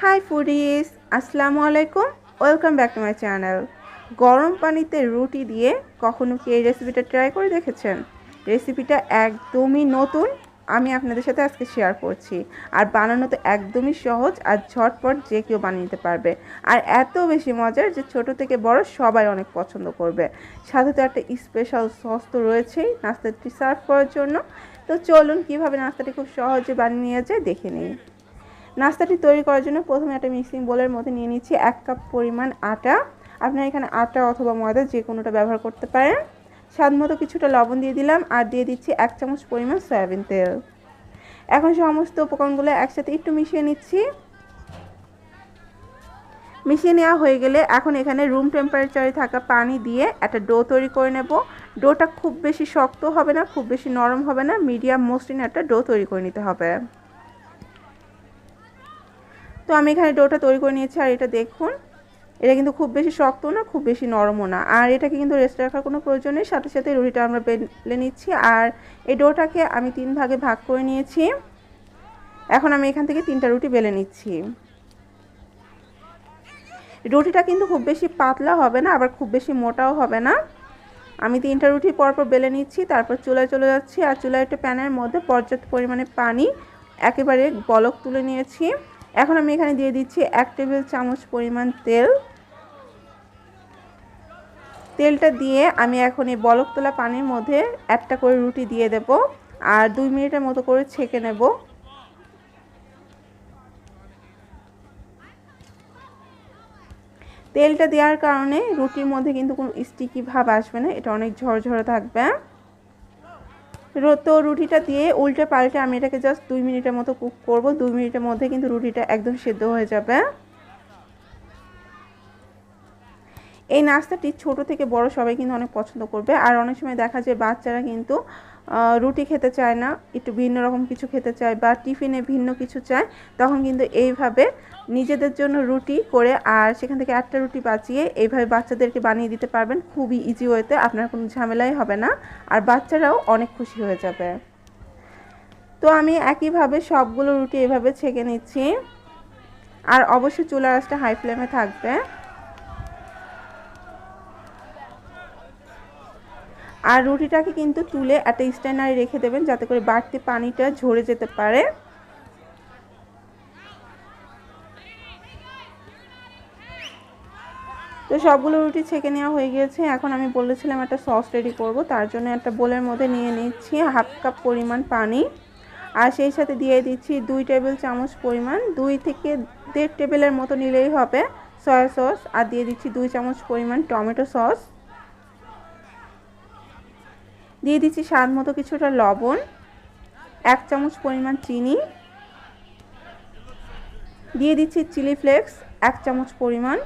High foodies, আসসালামু আলাইকুম। Welcome back to my channel. গরম পানিতে রুটি দিয়ে কখনো কি এই রেসিপিটা ট্রাই করে দেখেছেন? রেসিপিটা একদমই নতুন, আমি আপনাদের সাথে আজকে শেয়ার করছি। আর বানানো তো একদমই সহজ আর ঝটপট, যে কেউ বানিয়ে নিতে পারবে। আর এত বেশি মজার যে ছোট থেকে বড় সবাই অনেক পছন্দ করবে। সাথে তো একটা স্পেশাল সস তো রয়েছেই নাস্তাটি সার্ভ করার জন্য। তো চলুন কীভাবে নাস্তাটি খুব সহজে বানিয়ে নেওয়া যায় দেখে নিই। নাস্তাটি তৈরি করার জন্য প্রথমে একটা মিক্সিং বোলের মধ্যে নিয়ে নিচ্ছি 1 কাপ পরিমাণ আটা। আপনারা এখানে আটা অথবা ময়দা যে কোনোটা ব্যবহার করতে পারেন। স্বাদ মতো কিছুটা লবণ দিয়ে দিলাম আর দিয়ে দিচ্ছি 1 চামচ পরিমাণ সয়াবিন তেল। এখন সমস্ত উপকরণগুলো একসাথে একটু মিশিয়ে নিচ্ছি। মিশিয়ে নেওয়া হয়ে গেলে এখন এখানে রুম টেম্পারেচারে থাকা পানি দিয়ে একটা ডো তৈরি করে নেব। ডোটা খুব বেশি শক্ত হবে না, খুব বেশি নরম হবে না, মিডিয়াম মসৃণ একটা ডো তৈরি করে নিতে হবে। তো আমি এখানে ডোটা তৈরি করে নিয়েছি আর এটা দেখুন, এটা কিন্তু খুব বেশি শক্ত না, খুব বেশি নরমও না। আর এটাকে কিন্তু রেস্টে রাখার কোনো প্রয়োজন নেই, সাথে সাথে রুটিটা আমরা বেলে নিচ্ছি। আর এই ডোটাকে আমি 3 ভাগে ভাগ করে নিয়েছি। এখন আমি এখান থেকে 3টা রুটি বেলে নিচ্ছি। রুটিটা কিন্তু খুব বেশি পাতলা হবে না, আবার খুব বেশি মোটাও হবে না। আমি 3টা রুটি পরপর বেলে নিচ্ছি, তারপর চুলায় চলে যাচ্ছি। আর চুলায় একটা প্যানের মধ্যে পর্যাপ্ত পরিমাণে পানি একেবারে বলক তুলে নিয়েছি। এখন আমি এখানে দিয়ে দিচ্ছি 1 টেবিল চামচ পরিমাণ তেল। তেলটা দিয়ে আমি এখন এই বলক তোলা পানির মধ্যে একটা করে রুটি দিয়ে দেব আর 2 মিনিটের মতো করে ছেঁকে নেব। তেলটা দেওয়ার কারণে রুটির মধ্যে কিন্তু কোনো স্টিকি ভাব আসবে না, এটা অনেক ঝরঝরে থাকবে। তো রুটিটা দিয়ে উল্টে পাল্টে আমি এটাকে জাস্ট 2 মিনিটের মতো কুক করব। 2 মিনিটের মধ্যে কিন্তু রুটিটা একদম সিদ্ধ হয়ে যাবে। এই নাস্তাটি ছোট থেকে বড় সবাই কিন্তু অনেক পছন্দ করবে। আর অনেক সময় দেখা যায় বাচ্চারা কিন্তু রুটি খেতে চায় না, একটু ভিন্ন রকম কিছু খেতে চায় বা টিফিনে ভিন্ন কিছু চায়, তখন কিন্তু এইভাবে নিজেদের জন্য রুটি করে আর সেখান থেকে একটা রুটি বাঁচিয়ে এইভাবে বাচ্চাদেরকে বানিয়ে দিতে পারবেন খুবই ইজি ওয়েতে। আপনার কোনো ঝামেলাই হবে না আর বাচ্চারাও অনেক খুশি হয়ে যাবে। তো আমি একইভাবে সবগুলো রুটি এইভাবে ছেঁকে নিচ্ছি। আর অবশ্যই চুলার আঁচটা হাই ফ্লেমে থাকবে। আর রুটিটাকে কিন্তু তুলে একটা স্ট্যান্ডারে রেখে দেবেন যাতে করে বাড়তি পানিটা ঝরে যেতে পারে। তো সবগুলো রুটি ছেঁকে নেওয়া হয়ে গিয়েছে। এখন আমি বলেছিলাম একটা সস রেডি করব, তার জন্য একটা বোলের মধ্যে নিয়ে নিচ্ছি 1/2 কাপ পরিমাণ পানি। আর সেই সাথে দিয়ে দিচ্ছি 2 টেবিল চামচ পরিমাণ, 2 থেকে 1.5 টেবিলের মতো নিলেই হবে সয়া সস। আর দিয়ে দিচ্ছি 2 চামচ পরিমাণ টমেটো সস। দিয়ে দিচ্ছি স্বাদ মতো কিছুটা লবণ, 1 চামচ পরিমাণ চিনি, দিয়ে দিচ্ছি চিলি ফ্লেক্স 1 চামচ পরিমাণ।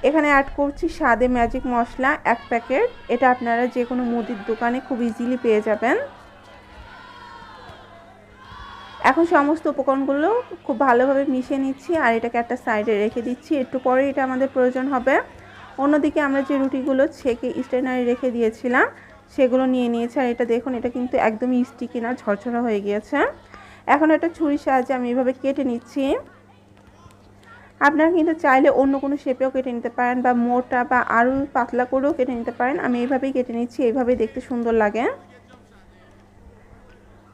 এখানে অ্যাড করছি স্বাদে ম্যাজিক মশলা 1 প্যাকেট। এটা আপনারা যে কোনো মুদির দোকানে খুব ইজিলি পেয়ে যাবেন। এখন সমস্ত উপকরণগুলো খুব ভালোভাবে মিশিয়ে নিচ্ছি আর এটাকে একটা সাইডে রেখে দিচ্ছি, একটু পরে এটা আমাদের প্রয়োজন হবে। অন্যদিকে আমরা যে রুটিগুলো ছেঁকে স্ট্যান্ডারে রেখে দিয়েছিলাম সেগুলো নিয়ে নিয়েছি। আর এটা দেখুন, এটা কিন্তু একদমই স্টিকি না, ঝরঝরা হয়ে গিয়েছে। এখন একটা ছুরির সাহায্যে আমি এভাবে কেটে নিচ্ছি। আপনারা কিন্তু চাইলে অন্য কোনো শেপেও কেটে নিতে পারেন বা মোটা বা আরও পাতলা করেও কেটে নিতে পারেন। আমি এইভাবেই কেটে নিচ্ছি, এইভাবেই দেখতে সুন্দর লাগে।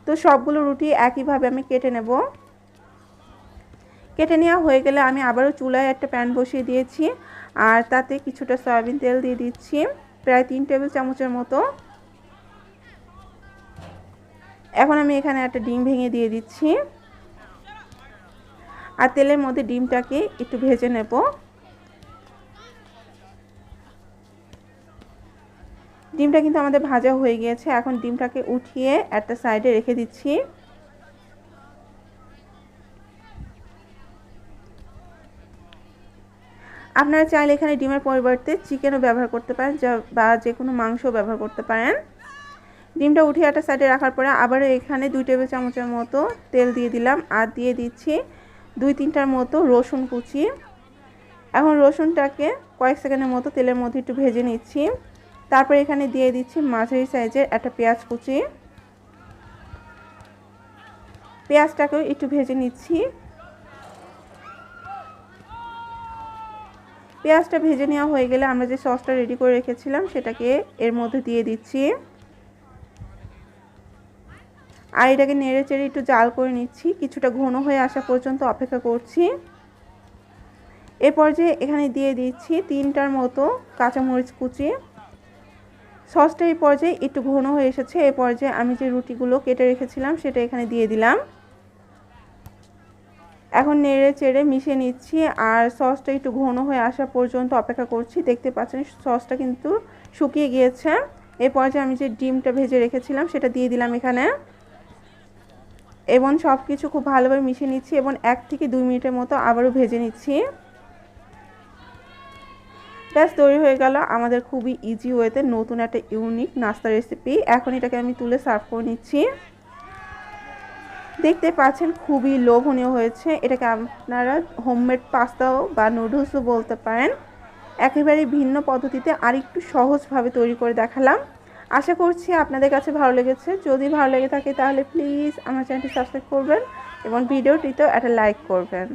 তো সবগুলো রুটি একইভাবে আমি কেটে নেব। কেটে নেওয়া হয়ে গেলে আমি আবারও চুলায় একটা প্যান বসিয়ে দিয়েছি আর তাতে কিছুটা সয়াবিন তেল দিয়ে দিচ্ছি, প্রায় 3 টেবিল চামচের মতো। এখন আমি এখানে একটা ডিম ভেঙে দিয়ে দিচ্ছি আর তেলের মধ্যে ডিমটাকে একটু ভেজে নেব। ডিমটা কিন্তু আমাদের ভাজা হয়ে গিয়েছে। এখন ডিমটাকে উঠিয়ে একটা সাইডে রেখে দিচ্ছি। আপনারা চাইলে এখানে ডিমের পরিবর্তে চিকেনও ব্যবহার করতে পারেন বা যে কোনো মাংসও ব্যবহার করতে পারেন। ডিমটা উঠিয়ে একটা সাইডে রাখার পরে আবারও এখানে 2 টেবিল চামচের মতো তেল দিয়ে দিলাম আর দিয়ে দিচ্ছি 2-3টার মতো রসুন কুচি। এখন রসুনটাকে কয়েক সেকেন্ডের মতো তেলের মধ্যে একটু ভেজে নিচ্ছি। তারপর এখানে দিয়ে দিচ্ছি মাঝারি সাইজের একটা পেঁয়াজ কুচি। পেঁয়াজটাকেও একটু ভেজে নিচ্ছি। পেঁয়াজটা ভেজে নেওয়া হয়ে গেলে আমরা যে সসটা রেডি করে রেখেছিলাম সেটাকে এর মধ্যে দিয়ে দিচ্ছি, আর এটাকে নেড়ে চেড়ে একটু জাল করে নিচ্ছি। কিছুটা ঘন হয়ে আসা পর্যন্ত অপেক্ষা করছি। এ পর্যায়ে এখানে দিয়ে দিচ্ছি 3টার মতো কাঁচামরিচ কুচি। সসটা এই পর্যায়ে একটু ঘন হয়ে এসেছে। এই পর্যায়ে আমি যে রুটিগুলো কেটে রেখেছিলাম সেটা এখানে দিয়ে দিলাম। এখন নেড়ে চেড়ে মিশিয়ে নিচ্ছি, আর সসটা একটু ঘন হয়ে আসা পর্যন্ত অপেক্ষা করছি। দেখতে পাচ্ছেন সসটা কিন্তু শুকিয়ে গিয়েছে। এই পর্যায়ে আমি যে ডিমটা ভেজে রেখেছিলাম সেটা দিয়ে দিলাম এখানে, এবং সব কিছু খুব ভালোভাবে মিশিয়ে নিচ্ছি এবং 1 থেকে 2 মিনিটের মতো আবারও ভেজে নিচ্ছি। ব্যাস তৈরি হয়ে গেল আমাদের খুবই ইজি ওয়েতে নতুন একটা ইউনিক নাস্তা রেসিপি। এখন এটাকে আমি তুলে সার্ভ করে নিচ্ছি। দেখতে পাচ্ছেন খুবই লোভনীয় হয়েছে। এটাকে আপনারা হোমমেড পাস্তাও বা নুডলসও বলতে পারেন। একেবারে ভিন্ন পদ্ধতিতে আর একটু সহজভাবে তৈরি করে দেখালাম। আশা করছি আপনাদের কাছে ভালো লেগেছে। যদি ভালো লেগে থাকে তাহলে প্লিজ আমার চ্যানেলটি সাবস্ক্রাইব করবেন এবং ভিডিওটিতেও একটা লাইক করবেন।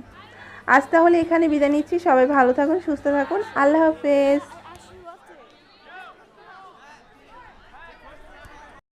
আজ তাহলে এখানে বিদায় নিচ্ছি। সবাই ভালো থাকুন, সুস্থ থাকুন। আল্লাহ হাফেজ।